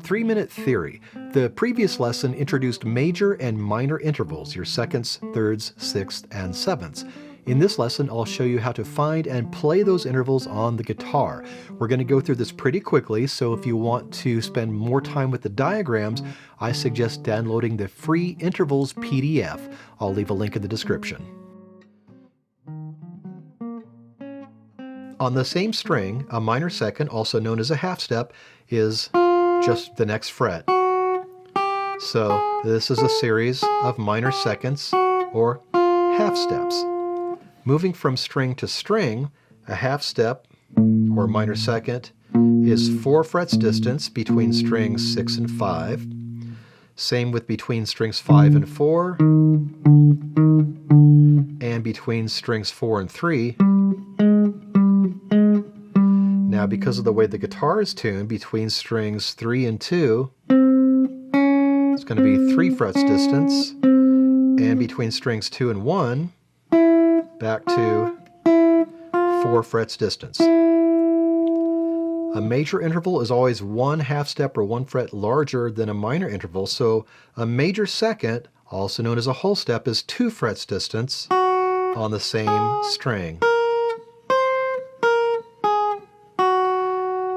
3-minute theory. The previous lesson introduced major and minor intervals, your seconds, thirds, sixths, and sevenths. In this lesson, I'll show you how to find and play those intervals on the guitar. We're going to go through this pretty quickly, so if you want to spend more time with the diagrams, I suggest downloading the free intervals PDF. I'll leave a link in the description. On the same string, a minor second, also known as a half step, is just the next fret. So this is a series of minor seconds or half steps. Moving from string to string, a half step or minor second is 4 frets distance between strings 6 and 5. Same with between strings 5 and 4, and between strings 4 and 3. Now, because of the way the guitar is tuned, between strings 3 and 2, it's going to be 3 frets distance, and between strings 2 and 1, back to 4 frets distance. A major interval is always 1 half step or 1 fret larger than a minor interval, so a major second, also known as a whole step, is 2 frets distance on the same string.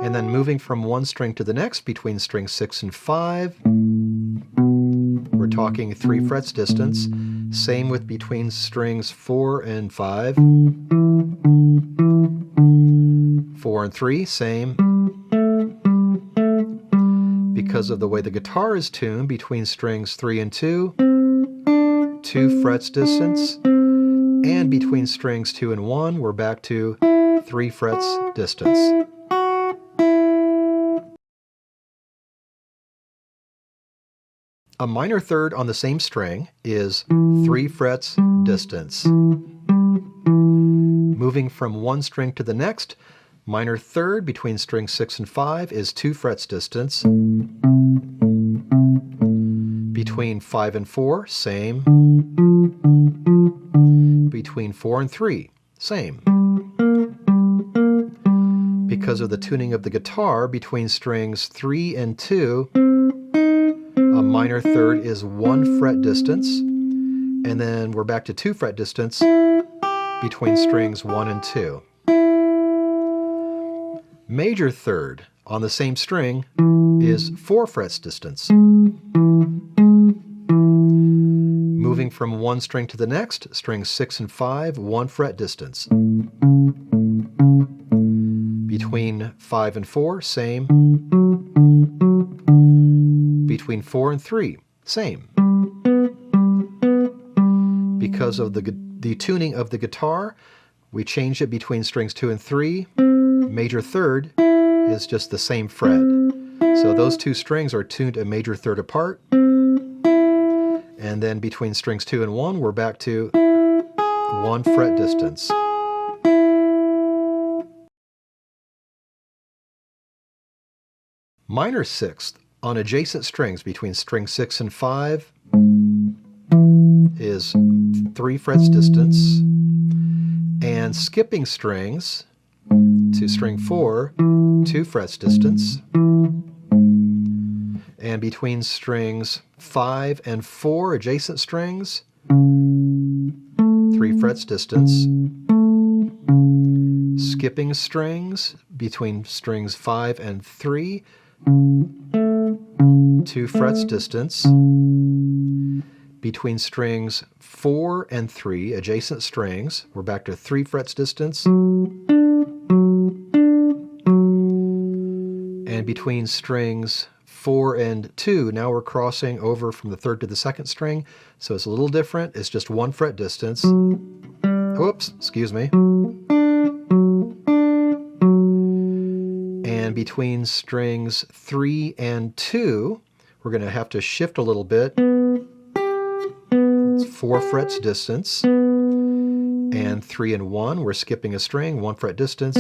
And then moving from one string to the next between strings 6 and 5, we're talking 3 frets distance. Same with between strings 4 and 5. 4 and 3, same. Because of the way the guitar is tuned, between strings 3 and 2, 2 frets distance. And between strings 2 and 1, we're back to 3 frets distance. A minor third on the same string is 3 frets distance. Moving from one string to the next, minor third between strings 6 and 5 is 2 frets distance. Between 5 and 4, same. Between 4 and 3, same. Because of the tuning of the guitar, between strings 3 and 2, a minor third is 1 fret distance, and then we're back to 2 fret distance between strings 1 and 2. Major third on the same string is 4 frets distance. Moving from one string to the next, strings 6 and 5, 1 fret distance. Between 5 and 4, same. Between 4 and 3, same. Because of the tuning of the guitar, we change it between strings 2 and 3. Major third is just the same fret. So those two strings are tuned a major third apart. And then between strings 2 and 1, we're back to 1 fret distance. Minor sixth on adjacent strings between string 6 and 5 is 3 frets distance, and skipping strings to string 4, 2 frets distance, and between strings 5 and 4 adjacent strings, 3 frets distance, skipping strings between strings 5 and 3, 2 frets distance, between strings 4 and 3 adjacent strings, we're back to 3 frets distance, and between strings 4 and 2, now we're crossing over from the third to the second string, so it's a little different, it's just 1 fret distance. Whoops, excuse me. And between strings 3 and 2, we're going to have to shift a little bit. It's 4 frets distance. And 3 and 1, we're skipping a string, 1 fret distance.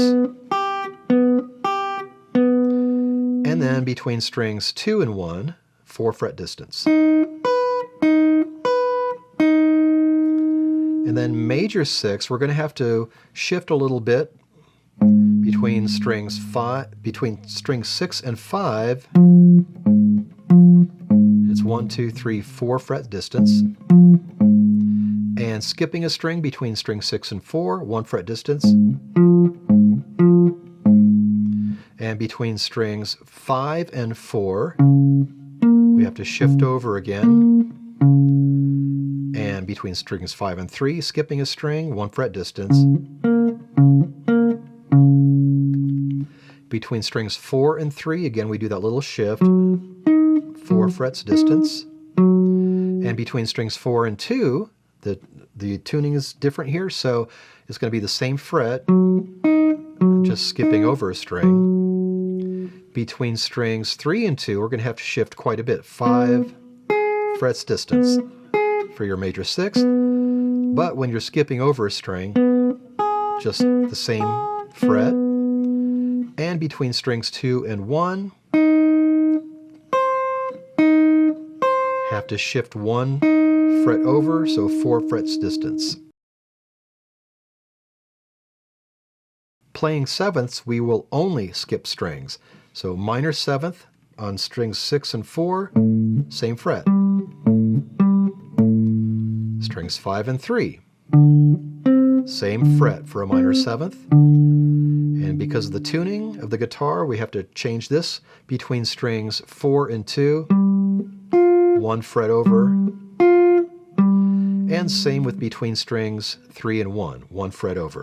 And then between strings 2 and 1, 4 fret distance. And then major 6, we're going to have to shift a little bit between strings 6 and 5, 1, 2, 3, 4 fret distance. And skipping a string between strings 6 and 4, 1 fret distance. And between strings 5 and 4, we have to shift over again. And between strings 5 and 3, skipping a string, 1 fret distance. Between strings 4 and 3, again we do that little shift, 4 frets distance. And between strings 4 and 2, the tuning is different here, so it's going to be the same fret, just skipping over a string. Between strings 3 and 2, we're going to have to shift quite a bit, 5 frets distance for your major 6th. But when you're skipping over a string, just the same fret. And between strings 2 and 1, have to shift 1 fret over, so 4 frets distance. Playing 7ths, we will only skip strings. So minor 7th on strings 6 and 4, same fret. Strings 5 and 3, same fret for a minor 7th. And because of the tuning of the guitar, we have to change this between strings 4 and 2, 1 fret over, and same with between strings 3 and 1, 1 fret over.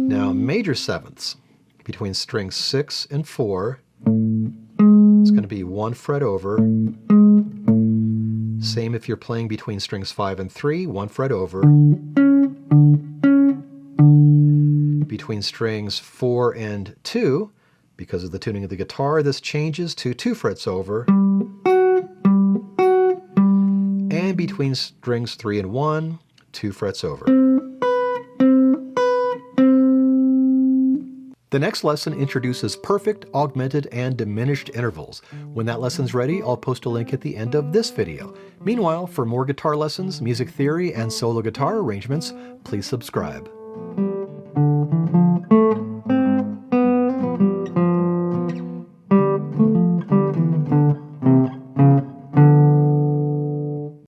Now major 7ths, between strings 6 and 4, it's going to be 1 fret over. Same if you're playing between strings 5 and 3, 1 fret over. Between strings 4 and 2, because of the tuning of the guitar, this changes to 2 frets over. And between strings 3 and 1, 2 frets over. The next lesson introduces perfect, augmented, and diminished intervals. When that lesson's ready, I'll post a link at the end of this video. Meanwhile, for more guitar lessons, music theory, and solo guitar arrangements, please subscribe.